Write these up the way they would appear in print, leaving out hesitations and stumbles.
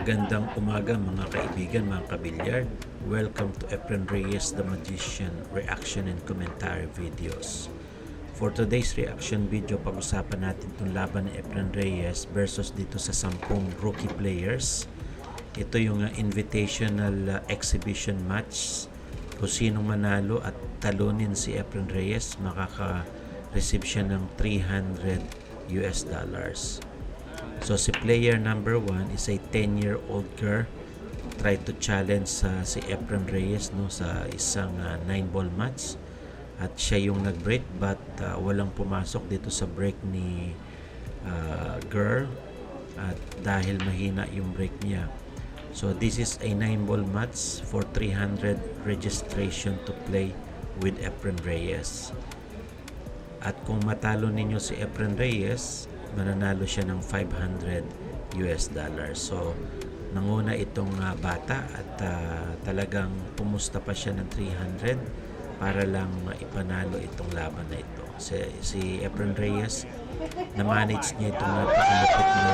Magandang umaga mga kaibigan, mga kabilyard. Welcome to Efren Reyes the Magician reaction and commentary videos. For today's reaction video, pag-usapan natin itong laban ni Efren Reyes versus dito sa 10 rookie players. Ito yung invitational exhibition match. Kung sinong manalo at talunin si Efren Reyes, makaka-receive siya ng $300. So si player number 1 is a 10-year-old girl, try to challenge si Efren Reyes sa isang 9-ball match, at siya yung nag-break but walang pumasok dito sa break ni girl at dahil mahina yung break niya. So this is a 9-ball match for 300 registration to play with Efren Reyes. At kung matalo ninyo si Efren Reyes, mananalo siya ng $500. So nanguna itong bata at talagang pumusta pa siya ng 300 para lang ipanalo itong laban na ito. Si Efren Reyes, na-manage niya itong napakalapit na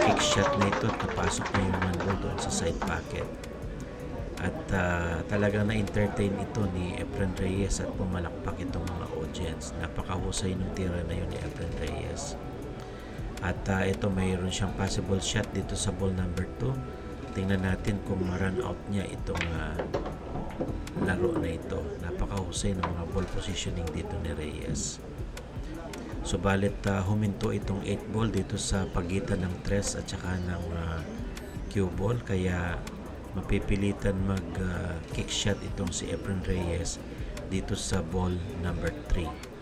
kick shot na ito at napasok na yung ball doon sa side pocket. At talagang na-entertain ito ni Efren Reyes at pumalakpak itong mga audience. Napakahusay ng tira na yun ni Efren Reyes. At ito mayroon siyang possible shot dito sa ball number 2. Tingnan natin kung ma-run out niya itong laro na ito. Napakahusay ng mga ball positioning dito ni Reyes. Subalit huminto itong 8 ball dito sa pagitan ng 3 at saka ng cue ball, kaya mapipilitan mag kick shot itong si Efren Reyes dito sa ball number 3.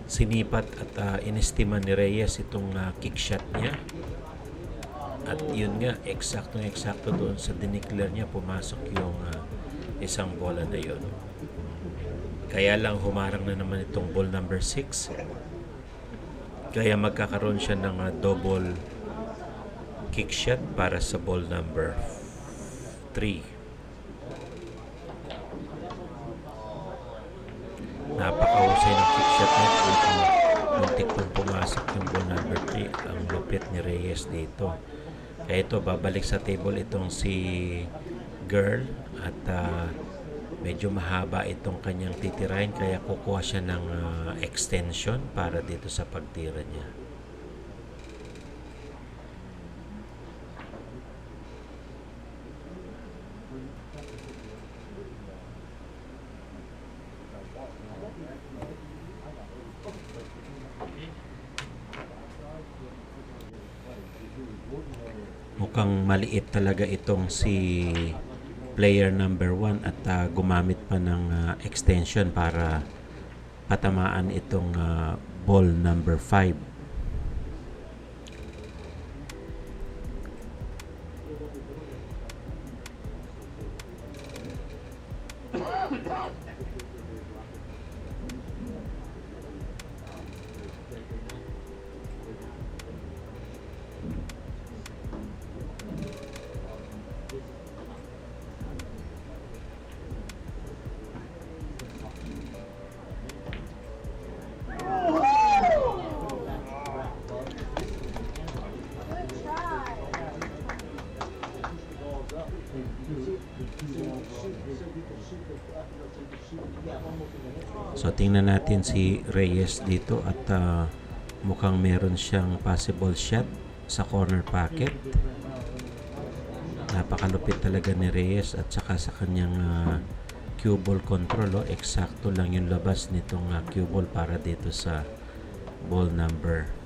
Sinipat at inestima ni Reyes itong kick shot niya. At yun nga, eksakto doon sa dineclare niya, pumasok yung isang bola na yun. Kaya lang humarang na naman itong ball number 6. Kaya magkakaroon siya ng double kick shot para sa ball number 3. Napakahusay ng kick shot na ito. Muntik pong pumasok yung ball number 3. Ang lupit ni Reyes dito. Kaya ito, babalik sa table itong si girl at medyo mahaba itong kanyang titirahin, kaya kukuha siya ng extension para dito sa pagtira niya. Mukhang maliit talaga itong si player number 1 at gumamit pa ng extension para patamaan itong ball number 5. So tingnan natin si Reyes dito at mukhang meron siyang possible shot sa corner pocket. Napakalupit talaga ni Reyes at saka sa kanyang cue ball control. Eksakto lang yung labas nitong cue ball para dito sa ball number 3.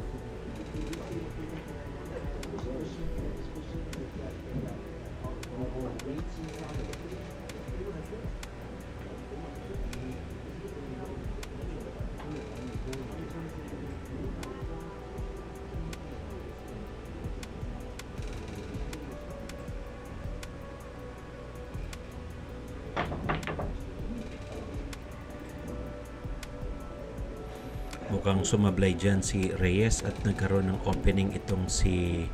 Mukhang sumablay dyan si Reyes at nagkaroon ng opening itong si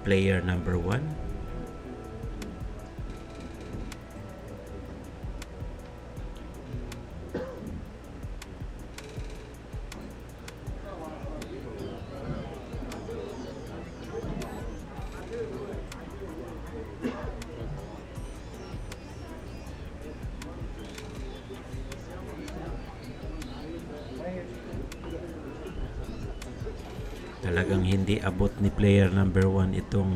player number 1. Talagang hindi abot ni player number 1 itong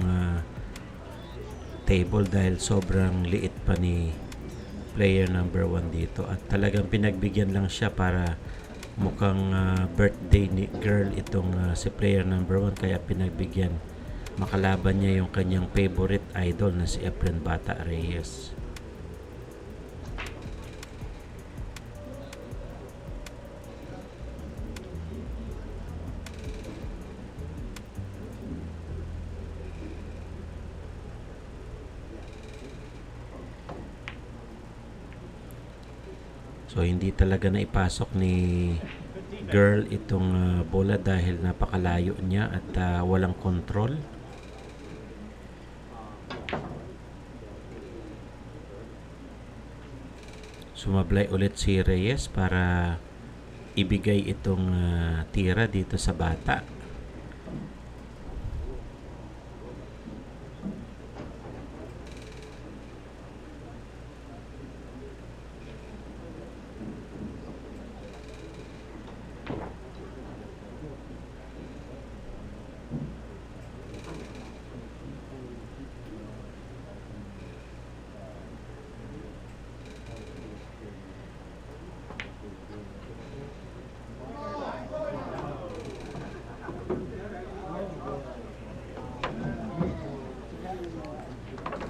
table dahil sobrang liit pa ni player number 1 dito at talagang pinagbigyan lang siya para mukhang birthday ni girl itong si player number 1 kaya pinagbigyan. Makalaban niya yung kanyang favorite idol na si Efren Bata Reyes. So hindi talaga na ipasok ni girl itong bola dahil napakalayo niya at walang control. Sumablay ulit si Reyes para ibigay itong tira dito sa bata.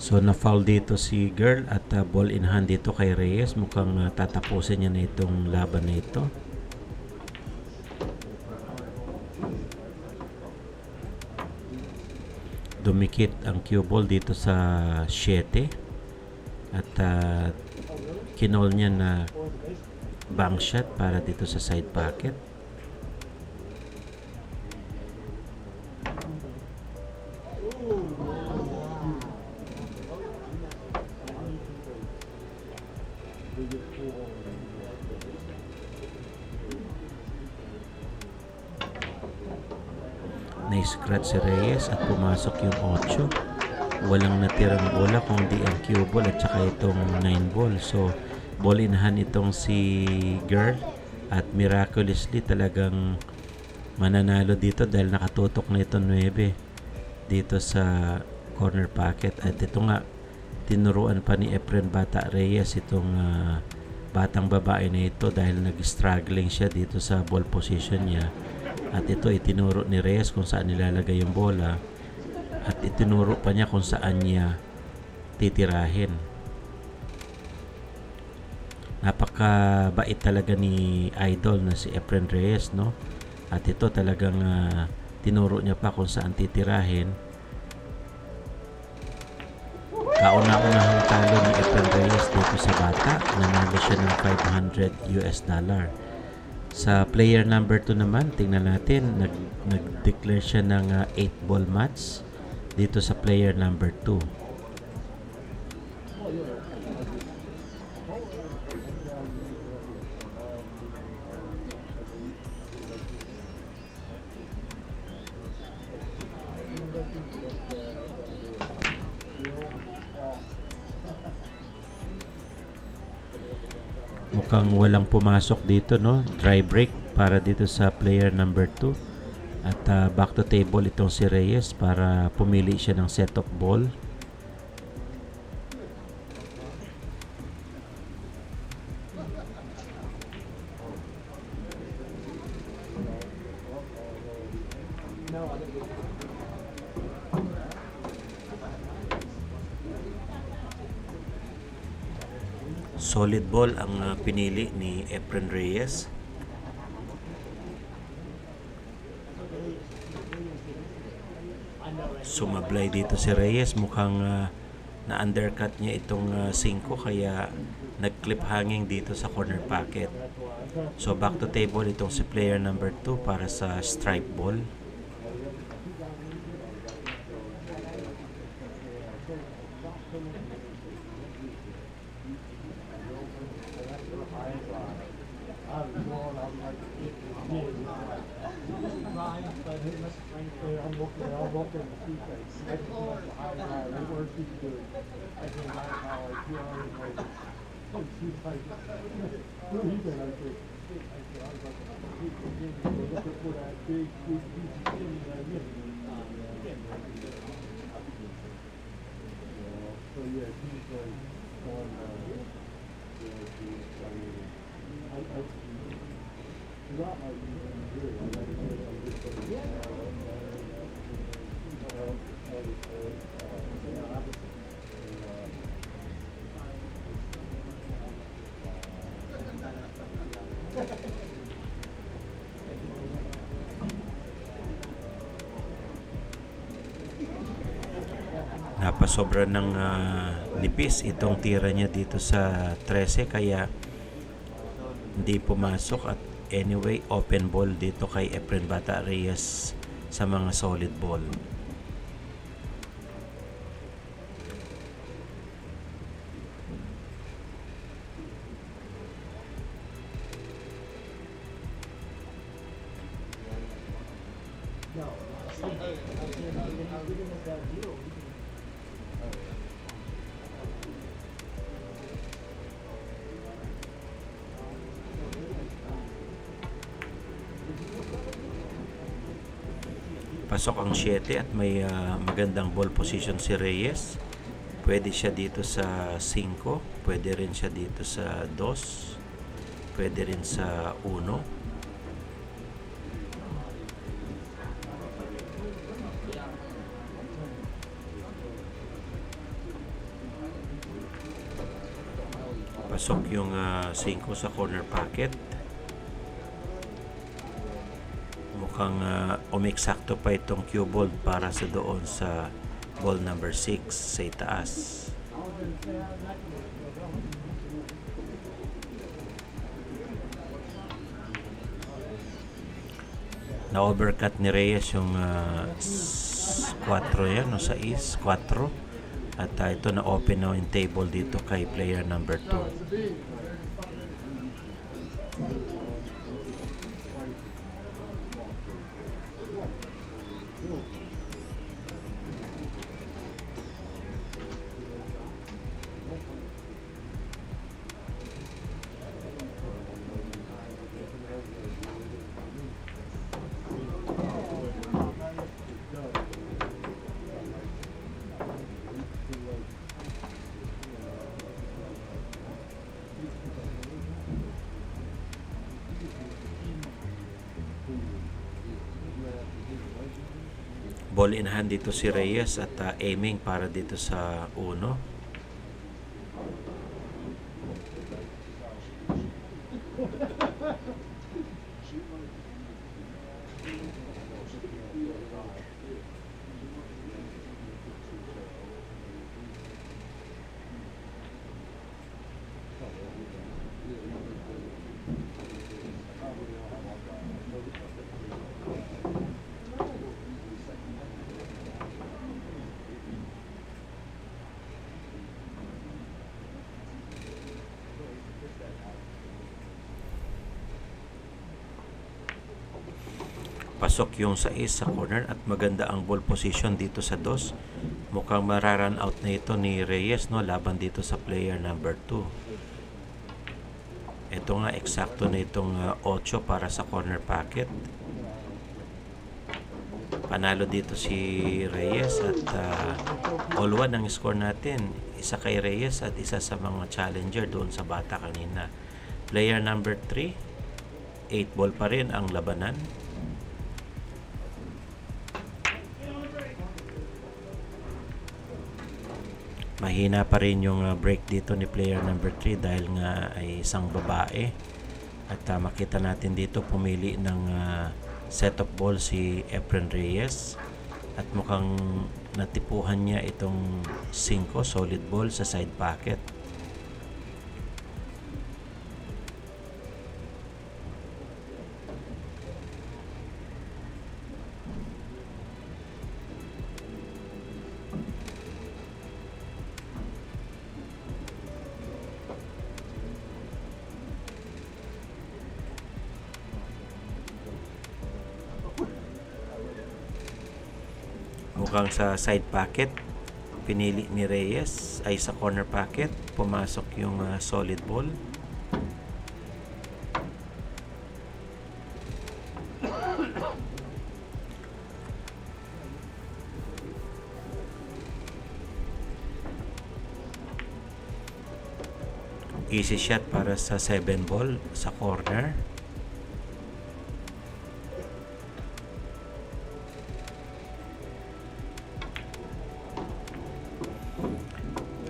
So na-foul dito si girl at ball in hand dito kay Reyes. Mukhang tatapusin niya na itong laban na ito. Dumikit ang cue ball dito sa 7 at kinol niya na bank shot para dito sa side pocket. Na-scratch si Reyes at pumasok yung 8. Walang natirang bola kundi ang cue ball at saka itong 9 ball. So ball in hand itong si girl at miraculously talagang mananalo dito dahil nakatutok na ito 9 dito sa corner pocket. At ito nga, tinuruan pa ni Efren Bata Reyes itong batang babae na ito dahil nag-struggling siya dito sa ball position niya. At ito itinuro ni Reyes kung saan nilalagay yung bola at itinuro pa niya kung saan niya titirahin. Napakabait talaga ni idol na si Efren Reyes, no? At ito talagang tinuro niya pa kung saan titirahin. Kauna-unahang talo ni Efren Reyes dito sa bata. Nanalo siya ng $500. Sa player number 2 naman, tingnan natin, nag-declare siya ng 8 ball match dito sa player number 2. Mukhang walang pumasok dito, no? Dry break para dito sa player number 2. At back to table itong si Reyes para pumili siya ng set of ball. Solid ball ang pinili ni Efren Reyes. Sumablay dito si Reyes. Mukhang na undercut niya itong 5 kaya nag-clip hanging dito sa corner pocket. So back to table itong si player number 2 para sa strike ball. Napasobra ng nipis itong tira niya dito sa 13 kaya hindi pumasok at anyway open ball dito kay Efren Bata Reyes sa mga solid ball. Pasok ang 7 at may magandang ball position si Reyes. Pwede siya dito sa 5, pwede rin siya dito sa 2, pwede rin sa 1. Pasok yung 5 sa corner pocket. Mukhang umeksakto pa itong cue ball para sa doon sa ball number 6 sa itaas. Na-overcut ni Reyes yung 4 yan, no, sa 6, 4. At ito na-open na yung table dito kay player number 2. Ball in hand dito si Reyes at aiming para dito sa 1. Pasok yung 6 sa corner at maganda ang ball position dito sa 2. Mukhang mararan out na ito ni Reyes, no, laban dito sa player number 2. Ito nga eksakto na itong 8 para sa corner pocket. Panalo dito si Reyes at all 1 ang score natin. Isa kay Reyes at isa sa mga challenger doon sa Bata kanina. Player number 3, 8 ball pa rin ang labanan. Mahina pa rin yung break dito ni player number 3 dahil nga ay isang babae. At makita natin dito pumili ng set of ball si Efren Reyes. At mukhang natipuhan niya itong 5 solid ball sa side pocket. Mukhang sa side pocket pinili ni Reyes, ay sa corner pocket pumasok yung solid ball. Easy shot para sa 7 ball sa corner.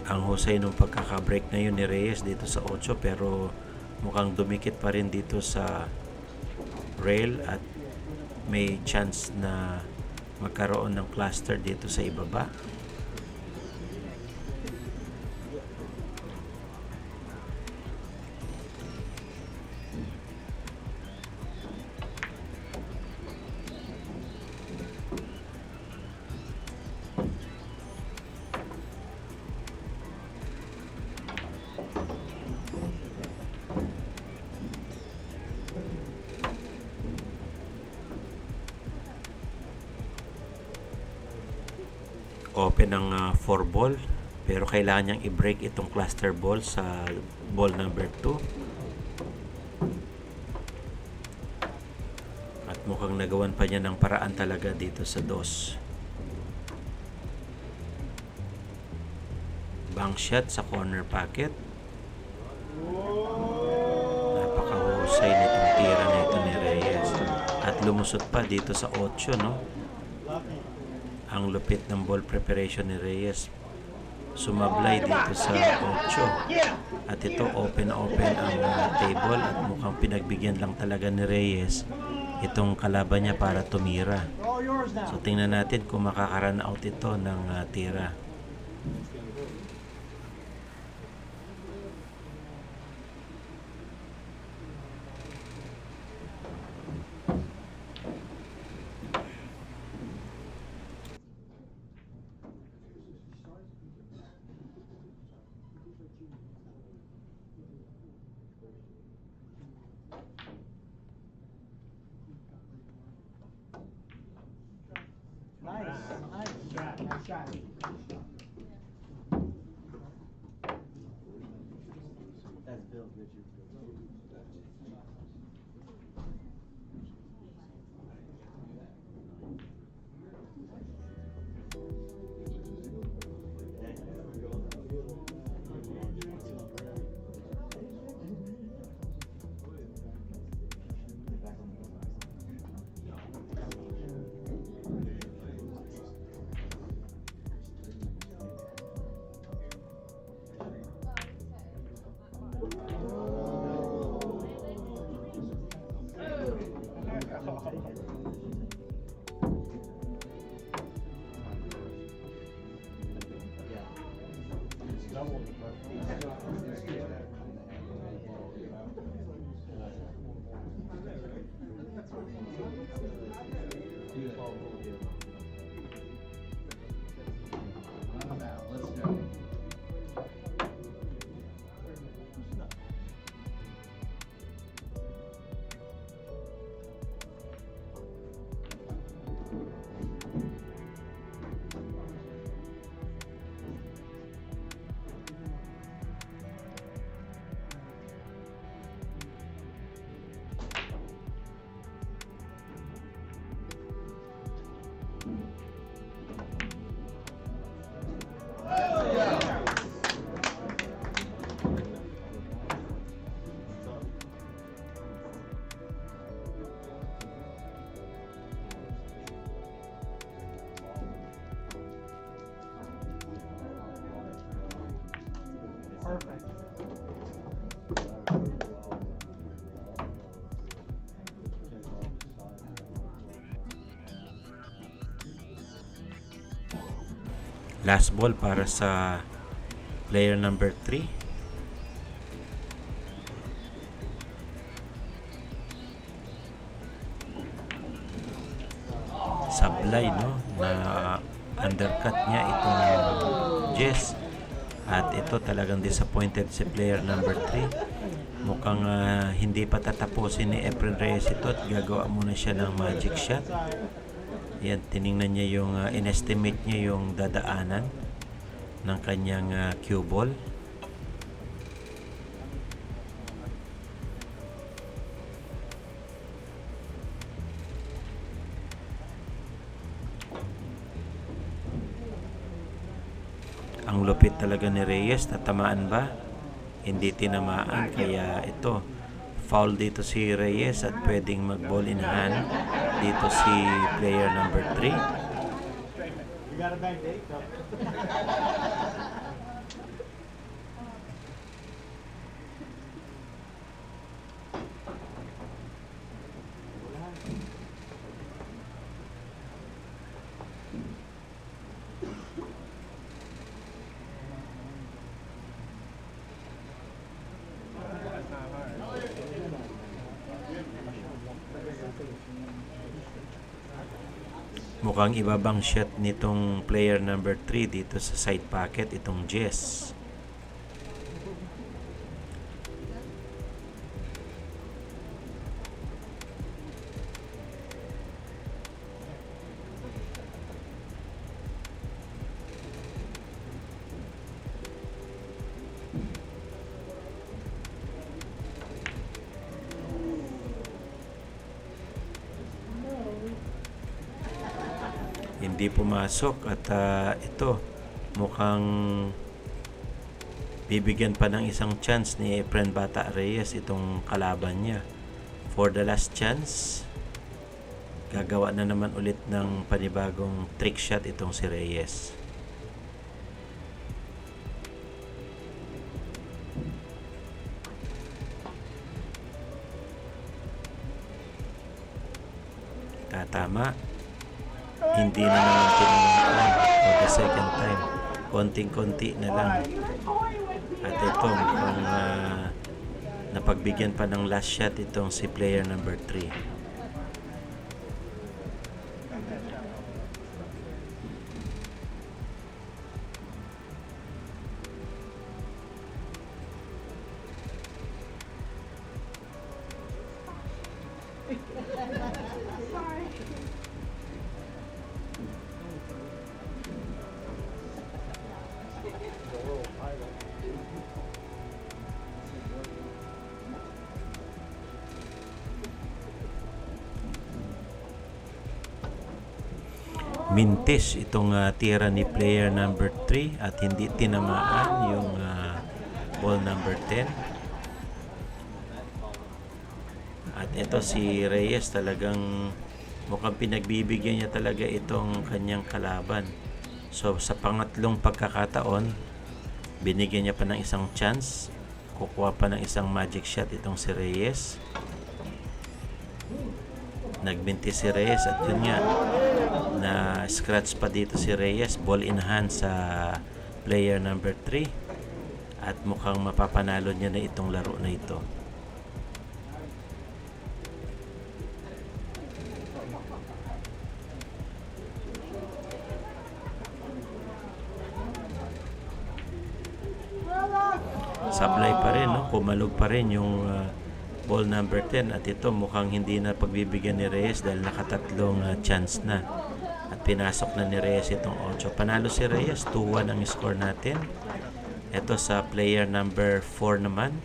Ang husay nung pagkaka-break na yun ni Reyes dito sa 8, pero mukhang dumikit pa rin dito sa rail at may chance na magkaroon ng cluster dito sa ibaba. Open ang 4 ball, pero kailangan niyang i-break itong cluster ball sa ball number 2. At mukhang nagawan pa niya ng paraan talaga dito sa 2. Bank shot sa corner pocket. Napakahusay nitong tira nito ni Reyes. At lumusot pa dito sa 8, no? Ang lupit ng ball preparation ni Reyes. Sumablay dito sa 8. At ito open ang table at mukhang pinagbigyan lang talaga ni Reyes itong kalaban niya para tumira. So tingnan natin kung makaka-run out ito ng tira. Nice shot. That's Bill Richard. Last ball para sa player number 3. Sablay, no, na undercut niya itong Jess. At ito talagang disappointed si player number 3. Mukhang hindi pa tatapusin ni Efren Reyes ito at gagawa muna siya ng magic shot. Yan, tiningnan niya yung inestimate niya yung dadaanan ng kanyang cue ball. Ang lupit talaga ni Reyes. Tatamaan ba? Hindi tinamaan. Kaya ito, foul dito si Reyes at pwedeng mag-ball in hand dito si player number 3. You got a bank date? No. Mukhang ibabang shot nitong player number 3 dito sa side pocket, itong Jess. Hindi pumasok at ito mukhang bibigyan pa ng isang chance ni Efren Bata Reyes itong kalaban niya. For the last chance, gagawa na naman ulit ng panibagong trick shot itong si Reyes. Tatama. Hindi na naman tinanong for the second time. Konting-konti na lang. At ito, mukhang napagbigyan pa ng last shot itong si player number 3. Mintis itong tira ni player number 3 at hindi tinamaan yung ball number 10. At ito si Reyes talagang mukhang pinagbibigyan niya talaga itong kanyang kalaban. So sa pangatlong pagkakataon, binigyan niya pa ng isang chance. Kukuha pa ng isang magic shot itong si Reyes. Nagbinti si Reyes at yun nga, na scratch pa dito si Reyes. Ball in hand sa player number 3 at mukhang mapapanalo niya na itong laro na ito. Sablay pa rin, no? Pumalog pa rin yung ball number 10 at ito mukhang hindi na pagbibigyan ni Reyes dahil nakatatlong chance na at pinasok na ni Reyes itong 8. Panalo si Reyes, 2-1 ang score natin. Ito sa player number 4 naman,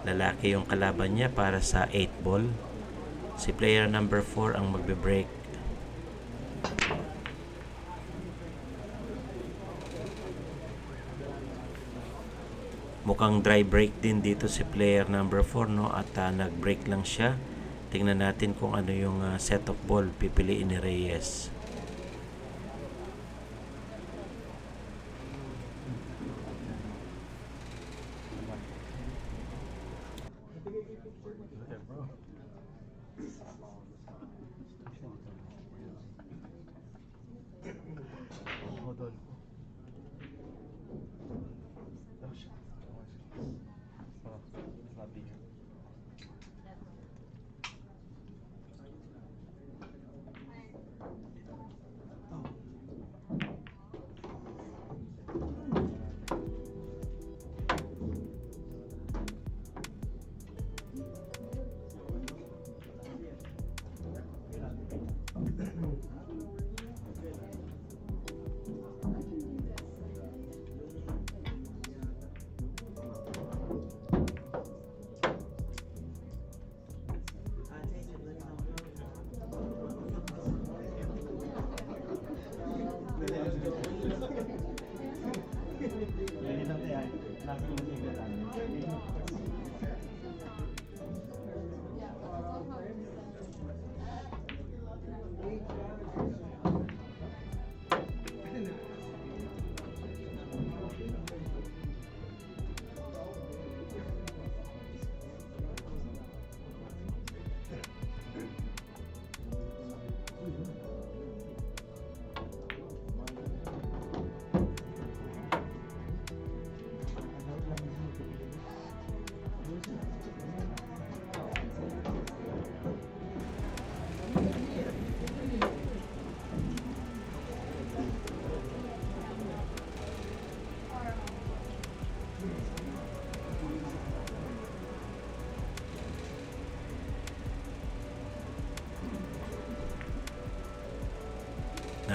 lalaki yung kalaban niya para sa 8 ball. Si player number 4 ang magbe-break. Mukhang dry break din dito si player number 4, no? At nag-break lang siya. Tingnan natin kung ano yung set of ball pipiliin ni Reyes.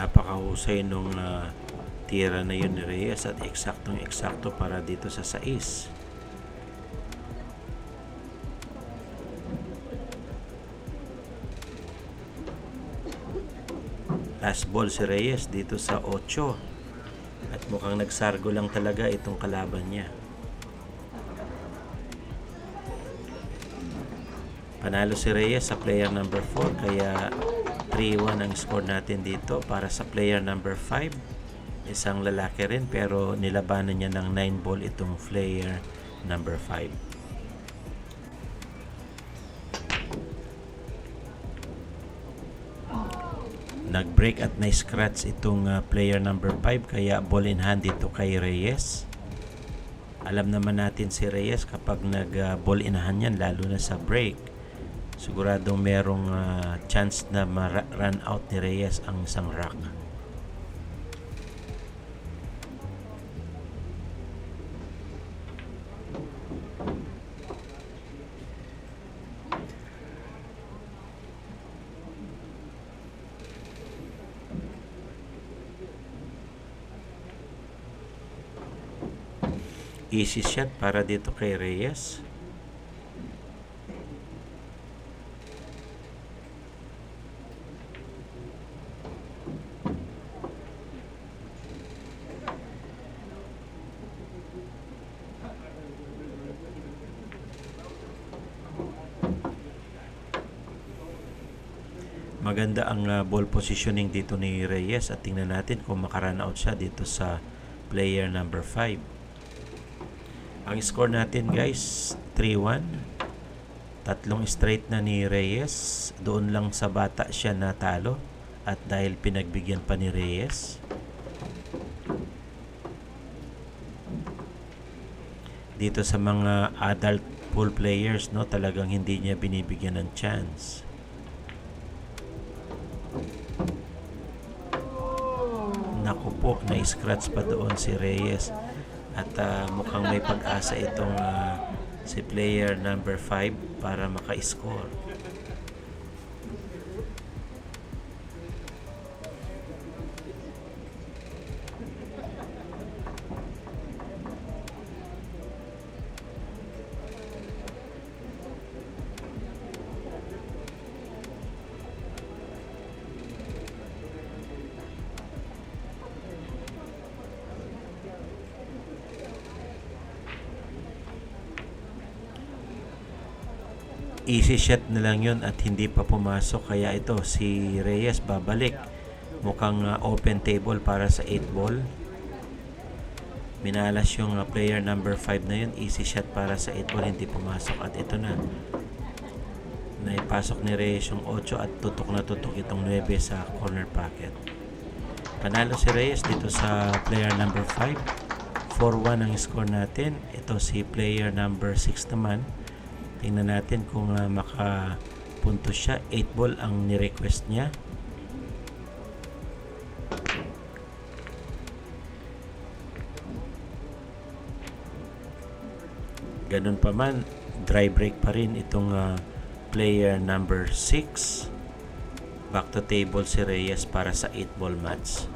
Napakahusay nung tira na yun ni Reyes at eksaktong-eksakto para dito sa 6. Last ball si Reyes dito sa 8 at mukhang nagsargo lang talaga itong kalaban niya. Panalo si Reyes sa player number 4 kaya 3-1 ang score natin dito. Para sa player number 5, isang lalaki rin pero nilabanan niya ng 9 ball itong player number 5. Nag-break at na-scratch itong player number 5 kaya ball in hand dito kay Reyes. Alam naman natin si Reyes kapag nag-ball in hand yan, lalo na sa break, siguradong merong chance na ma-run out ni Reyes ang isang rack. Easy shot para dito kay Reyes. Maganda ang ball positioning dito ni Reyes at tingnan natin kung makarun out siya dito sa player number 5. Ang score natin guys, 3-1. Tatlong straight na ni Reyes. Doon lang sa bata siya natalo at dahil pinagbigyan pa ni Reyes. Dito sa mga adult pool players, no, talagang hindi niya binibigyan ng chance. Naku po, na-scratch pa doon si Reyes. At mukhang may pag-asa itong si player number 5 para maka-score. Easy shot na lang yun at hindi pa pumasok kaya ito si Reyes babalik. Mukhang open table para sa 8 ball. Minalas yung player number 5 na yun. Easy shot para sa 8 ball, hindi pumasok at ito na. Naipasok ni Reyes yung 8 at tutok na tutok itong 9 sa corner pocket. Panalo si Reyes dito sa player number 5. 4-1 ang score natin. Ito si player number 6 naman. Tingnan natin kung makapunto siya. 8 ball ang ni-request niya. Ganun pa man, dry break pa rin itong player number 6. Back to table si Reyes para sa 8 ball match.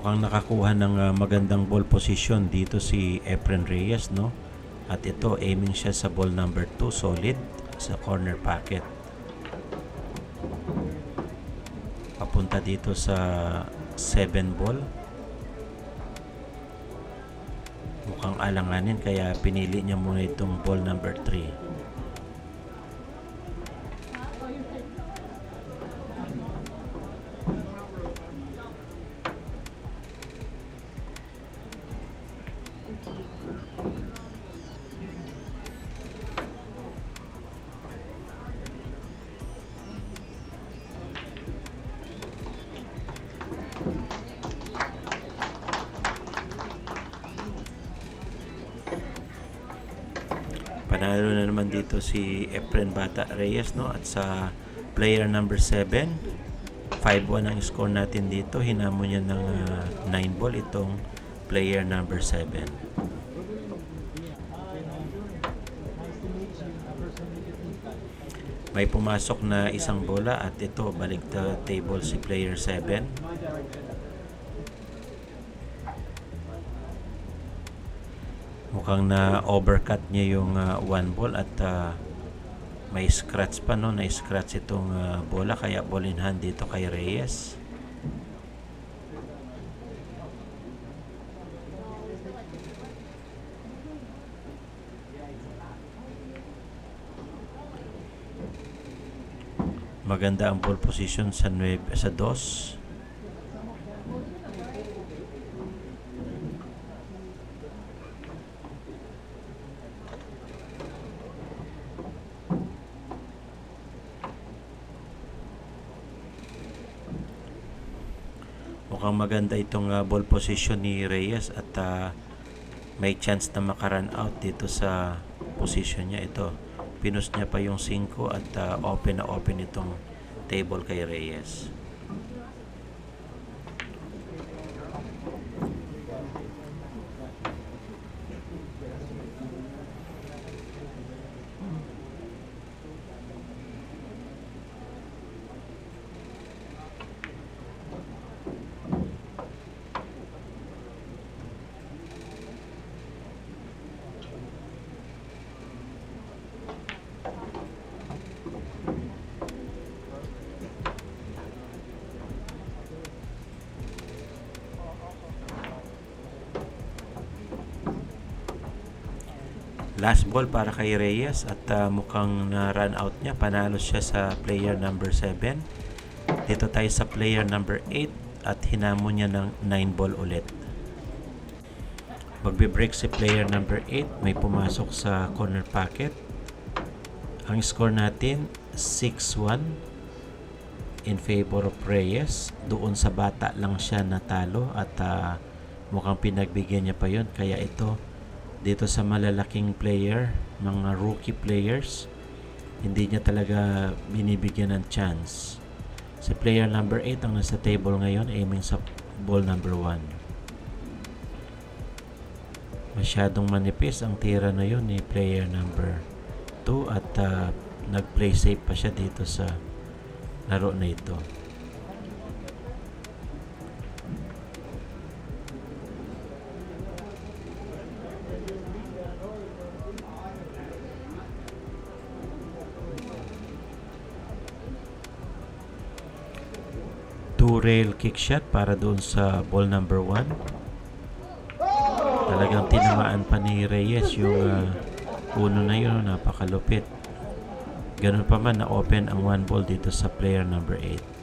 Mukhang nakakuha ng magandang ball position dito si Efren Reyes, no? At ito, aiming siya sa ball number 2, solid sa corner pocket. Papunta dito sa 7 ball. Mukhang alanganin kaya pinili niya muna itong ball number 3. Panalo na naman dito si Efren Bata Reyes, no? At sa player number 7, 5-1 ang score natin dito. Hinamon niya ng 9 ball itong player number 7. May pumasok na isang bola at ito balik the table si player 7. Mukhang na overcut niya yung 1 ball at may scratch pa, no? Na-scratch itong bola kaya ball in hand dito kay Reyes. Maganda ang ball position sa 2. Mukhang maganda itong ball position ni Reyes at may chance na maka-run out dito sa position niya. Ito, pinus niya pa yung 5 at open na open itong table kay Reyes. Last ball para kay Reyes at mukhang na-run out niya. Panalo siya sa player number 7. Dito tayo sa player number 8 at hinamon niya ng 9 ball ulit. Magbe-break si player number 8. May pumasok sa corner pocket. Ang score natin 6-1 in favor of Reyes. Doon sa bata lang siya natalo at mukhang pinagbigyan niya pa yun. Kaya ito, dito sa malalaking player, mga rookie players, hindi niya talaga binibigyan ng chance. Si player number 8 ang nasa table ngayon, aiming sa ball number 1. Masyadong manipis ang tira na yun ni player number 2 at nag-play safe pa siya dito sa laro na ito. Rail kick shot para doon sa ball number 1. Talagang tinamaan pa ni Reyes yung uno na yun, napakalupit. Ganun pa man na open ang 1 ball dito sa player number 8.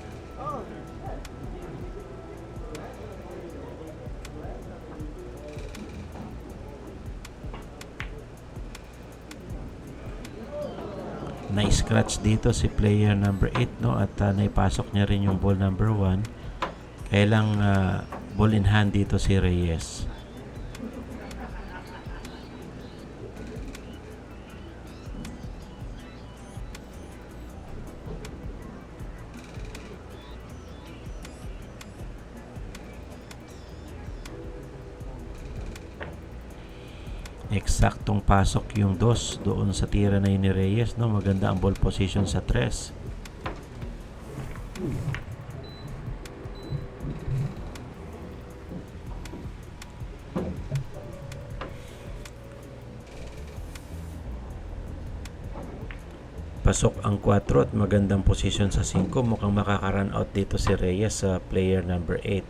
Na-scratch dito si player number 8, no? At naipasok niya rin yung ball number 1. Kaya lang ball in hand dito si Reyes. Eksaktong pasok yung 2 doon sa tira na yun ni Reyes, no? Maganda ang ball position sa 3. Pasok ang 4 at magandang posisyon sa 5. Mukhang makaka-run out dito si Reyes sa player number 8.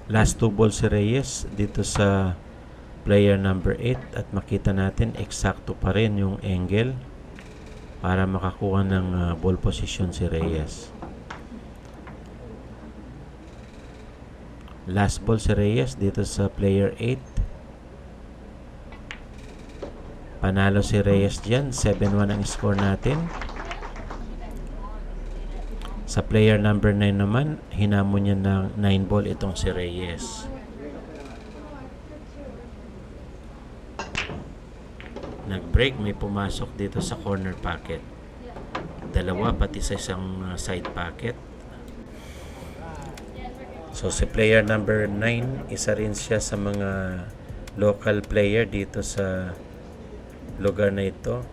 Last 2 balls si Reyes dito sa player number 8 at makita natin eksakto pa rin yung angle para makakuha ng ball position si Reyes. Last ball si Reyes dito sa player 8. Panalo si Reyes dyan. 7-1 ang score natin. Sa player number 9 naman, hinamon niya ng 9 ball itong si Reyes. Nag-break, may pumasok dito sa corner pocket. Dalawa pati sa isang side pocket. So si player number 9, isa rin siya sa mga local player dito sa lugar na ito.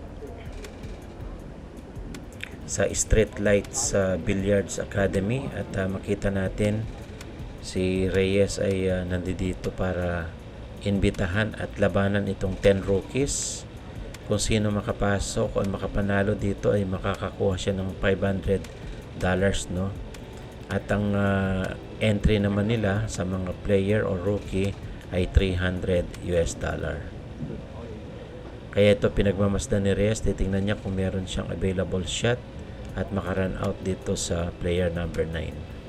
Sa Street Lights Billiards Academy at makita natin si Reyes ay nandito para imbitahan at labanan itong 10 rookies. Kung sino makapasok o makapanalo dito ay makakakuha siya ng $500, no? At ang entry naman nila sa mga player o rookie ay $300. Kaya ito pinagmamasdan ni Reyes, titingnan niya kung meron siyang available shot at makarun out dito sa player number 9.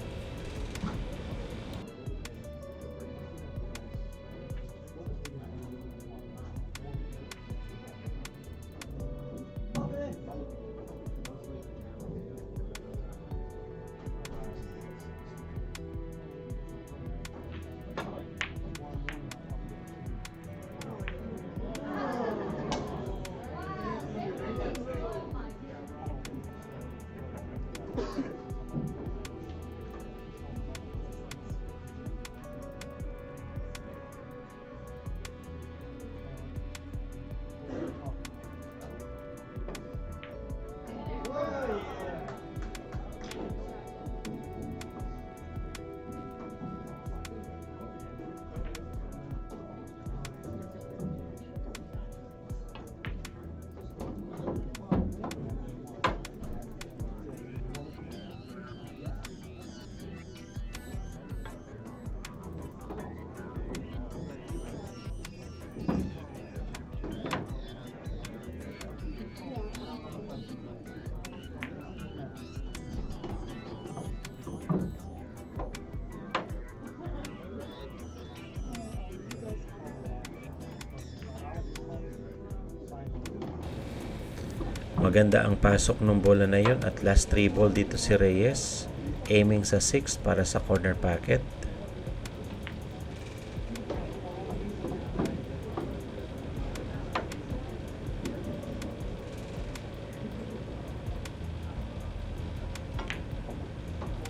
Maganda ang pasok ng bola na yun at last 3 ball dito si Reyes, aiming sa 6 para sa corner pocket.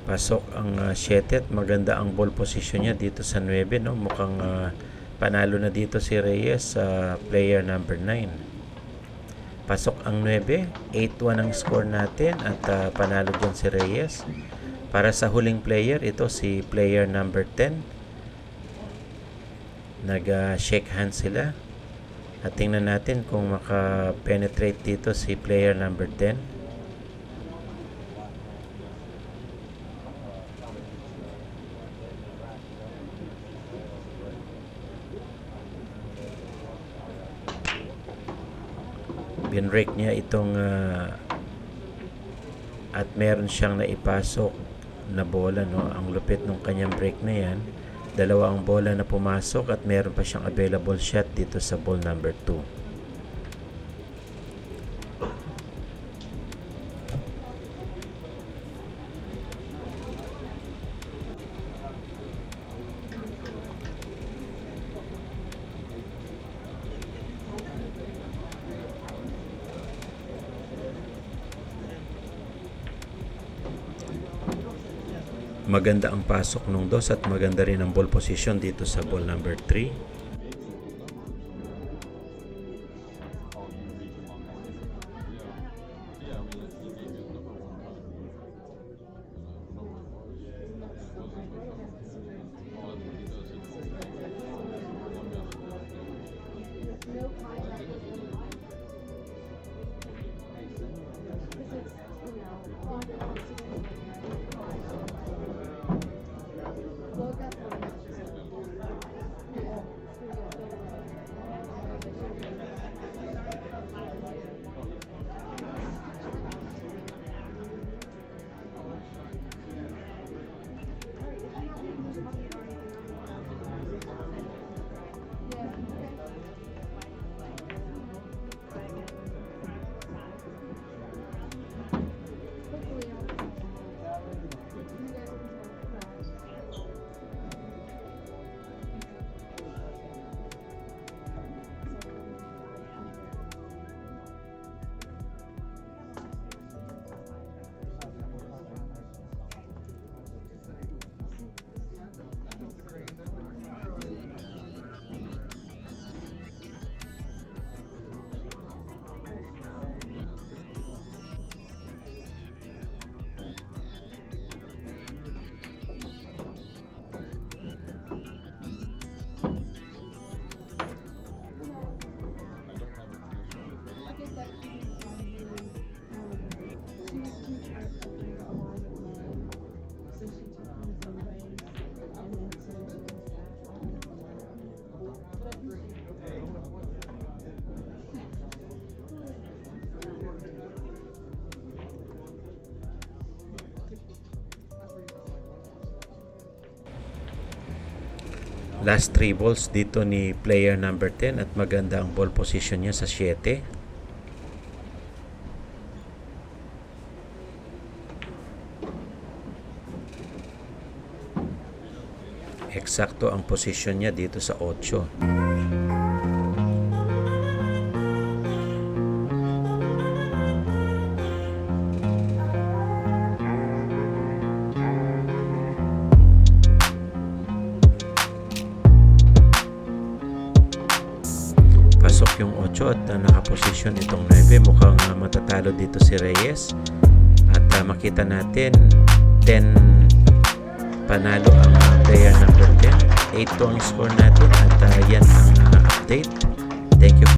Pasok ang 7 at maganda ang ball position niya dito sa 9, no? Mukhang panalo na dito si Reyes sa player number 9. Pasok ang 9, 8-1 ang score natin at panalo dyan si Reyes. Para sa huling player, ito si player number 10. Nag-shake hands sila. At tingnan natin kung maka-penetrate dito si player number 10. Binrake niya itong at meron siyang naipasok na bola, no? Ang lupit ng kanyang break na yan. Dalawa ang bola na pumasok at meron pa siyang available shot dito sa ball number 2. Maganda ang pasok ng 2 at maganda rin ang ball position dito sa ball number 3. Last 3 balls dito ni player number 10 at maganda ang ball position niya sa 7. Eksakto ang position niya dito sa 8. Pasok yung 8 at nakaposisyon itong 9. Mukhang matatalo dito si Reyes. At makita natin 10 panalo ang player number 10. 8 to ang score natin at yan ang update. Thank you.